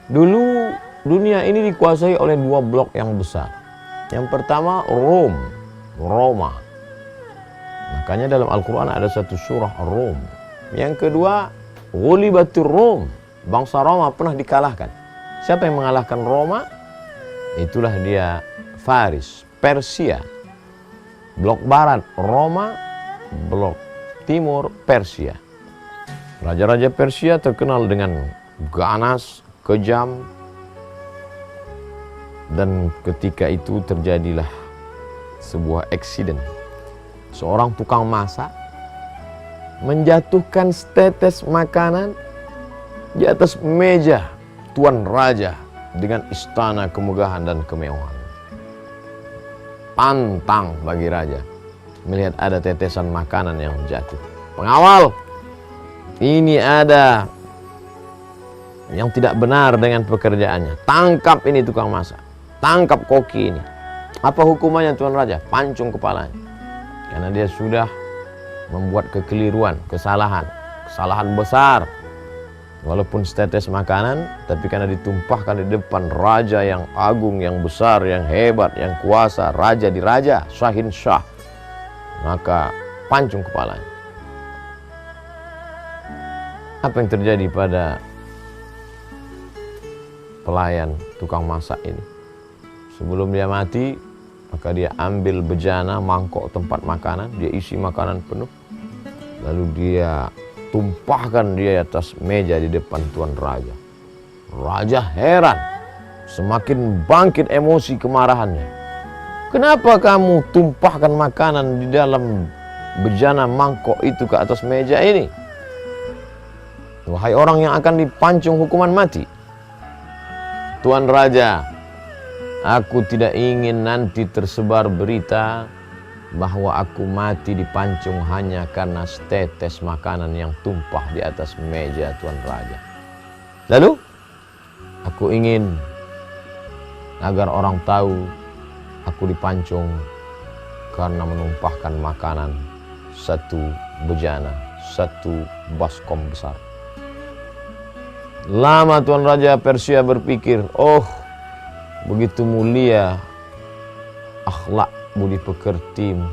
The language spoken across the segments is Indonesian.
Dulu dunia ini dikuasai oleh dua blok yang besar. Yang pertama Roma. Makanya dalam Al-Quran ada satu surah Rom. Yang kedua Ghulibatur Rom. Bangsa Roma pernah dikalahkan. Siapa yang mengalahkan Roma? Itulah dia Faris, Persia. Blok barat Roma, blok timur Persia. Raja-raja Persia terkenal dengan ganas, kejam, dan ketika itu terjadilah sebuah eksiden. Seorang tukang masak menjatuhkan setetes makanan di atas meja tuan raja dengan istana kemegahan dan kemewahan. Pantang bagi raja melihat ada tetesan makanan yang jatuh. Pengawal, ini ada yang tidak benar dengan pekerjaannya. Tangkap ini tukang masak, tangkap koki ini. Apa hukumannya tuan raja? Pancung kepalanya. Karena dia sudah membuat kekeliruan, kesalahan besar. Walaupun setetes makanan, tapi karena ditumpahkan di depan raja yang agung, yang besar, yang hebat, yang kuasa, raja di raja, Shahin Shah, maka pancung kepalanya. Apa yang terjadi pada pelayan tukang masak ini? Sebelum dia mati, maka dia ambil bejana, mangkok tempat makanan, dia isi makanan penuh, lalu dia tumpahkan dia atas meja di depan tuan raja. Raja heran, semakin bangkit emosi kemarahannya. Kenapa kamu tumpahkan makanan di dalam bejana mangkok itu ke atas meja ini? Wahai orang yang akan dipancung hukuman mati. Tuan raja, aku tidak ingin nanti tersebar berita bahwa aku mati dipancung hanya karena setetes makanan yang tumpah di atas meja tuan raja. Lalu, aku ingin agar orang tahu aku dipancung karena menumpahkan makanan satu bejana, satu baskom besar. Lama tuan raja Persia berpikir, oh begitu mulia akhlak budi pekertimu,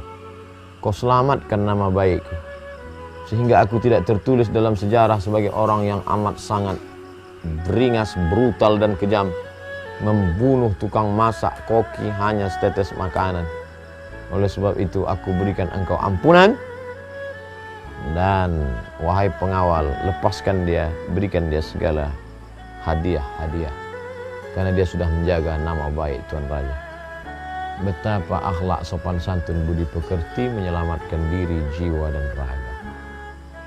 kau selamatkan nama baikku, sehingga aku tidak tertulis dalam sejarah sebagai orang yang amat sangat beringas, brutal dan kejam, membunuh tukang masak koki hanya setetes makanan. Oleh sebab itu aku berikan engkau ampunan, dan wahai pengawal, lepaskan dia, berikan dia segala hadiah-hadiah, karena dia sudah menjaga nama baik tuan raja. Betapa akhlak sopan santun budi pekerti menyelamatkan diri, jiwa dan raga.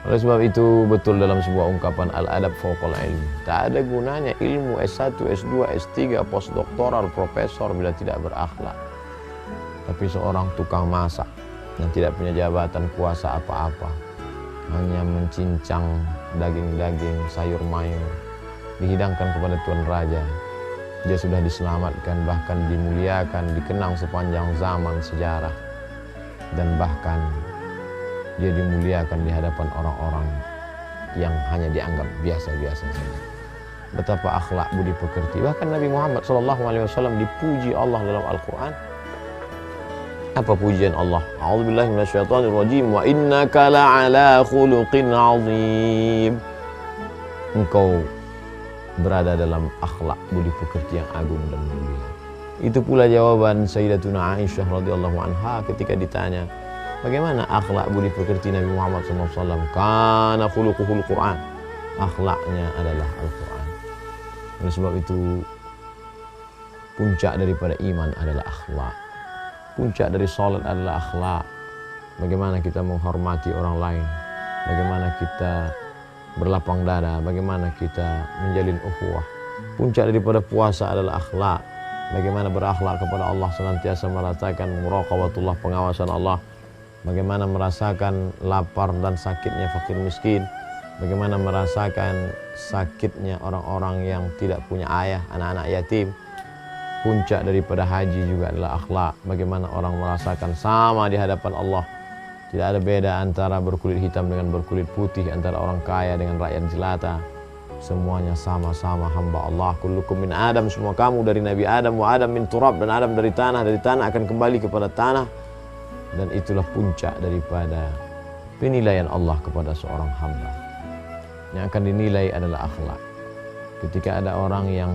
Oleh sebab itu betul dalam sebuah ungkapan al-adab fauqal ilmi, tak ada gunanya ilmu S1, S2, S3, postdoktoral, profesor bila tidak berakhlak. Tapi seorang tukang masak yang tidak punya jabatan kuasa apa-apa, hanya mencincang daging-daging, sayur mayur, dihidangkan kepada tuan raja, dia sudah diselamatkan, bahkan dimuliakan, dikenang sepanjang zaman sejarah, dan bahkan dia dimuliakan di hadapan orang-orang yang hanya dianggap biasa-biasa saja. Betapa akhlak budi pekerti. Bahkan Nabi Muhammad SAW dipuji Allah dalam Al-Quran. Apa pujian Allah? A'udzubillahi minasyaitonirrajim. Wa innaka la'ala khuluqin azim. Engkau berada dalam akhlak budi pekerti yang agung dan mulia. Itu pula jawaban Sayyidatuna Aisyah radhiyallahu anha ketika ditanya, bagaimana akhlak budi pekerti Nabi Muhammad SAW? Kana khuluquhul Quran. Akhlaknya adalah Al-Quran. Oleh sebab itu, puncak daripada iman adalah akhlak. Puncak dari salat adalah akhlak. Bagaimana kita menghormati orang lain, bagaimana kita berlapang dada, bagaimana kita menjalin ukhuwah. Puncak daripada puasa adalah akhlak. Bagaimana berakhlak kepada Allah, senantiasa merasakan muraqabatullah, pengawasan Allah. Bagaimana merasakan lapar dan sakitnya fakir miskin. Bagaimana merasakan sakitnya orang-orang yang tidak punya ayah, anak-anak yatim. Puncak daripada haji juga adalah akhlak. Bagaimana orang merasakan sama di hadapan Allah. Tidak ada beda antara berkulit hitam dengan berkulit putih, antara orang kaya dengan rakyat jelata. semuanya sama-sama hamba Allah. Kullukum min Adam, semua kamu dari Nabi Adam, wa Adam min turab, dan Adam dari tanah akan kembali kepada tanah. Dan itulah puncak daripada penilaian Allah kepada seorang hamba. Yang akan dinilai adalah akhlak. Ketika ada orang yang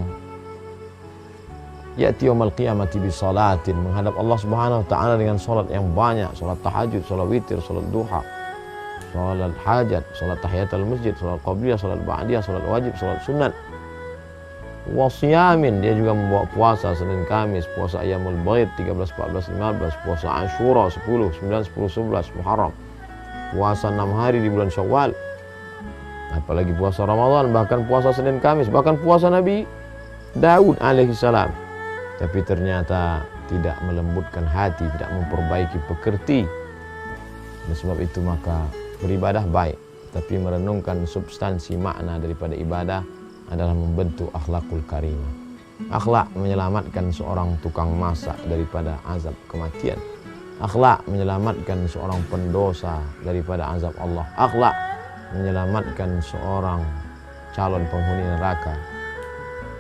ya'ti yaumil qiyamati bi salatin, menghadap Allah Subhanahu wa taala dengan salat yang banyak, salat tahajud, salat witir, salat duha, salat hajat, salat tahiyatul masjid, salat qabliyah, salat ba'diyah, salat wajib, salat sunat. Wasiyamin, dia juga membawa puasa Senin Kamis, puasa Ayyamul Baid 13, 14, 15, puasa Ashura 10, 9, 10, 11 Muharram, puasa 6 hari di bulan Syawal, apalagi puasa Ramadan, bahkan puasa Senin Kamis, bahkan puasa Nabi Daud alaihissalam. Tapi ternyata tidak melembutkan hati, tidak memperbaiki pekerti. Dan sebab itu maka beribadah baik, tapi merenungkan substansi makna daripada ibadah adalah membentuk akhlakul karimah. Akhlak menyelamatkan seorang tukang masak daripada azab kematian. Akhlak menyelamatkan seorang pendosa daripada azab Allah. Akhlak menyelamatkan seorang calon penghuni neraka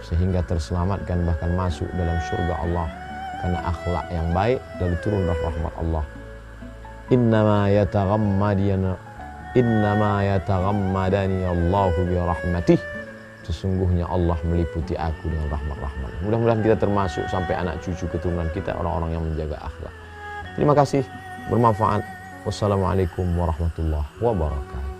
sehingga terselamatkan, bahkan masuk dalam surga Allah karena akhlak yang baik dari turun rahmat Allah. Innama yataghammadani Allahu bi rahmatih. Sesungguhnya Allah meliputi aku dengan rahmat-rahmat. Mudah-mudahan kita termasuk sampai anak cucu keturunan kita orang-orang yang menjaga akhlak. Terima kasih, bermanfaat. Wassalamualaikum warahmatullahi wabarakatuh.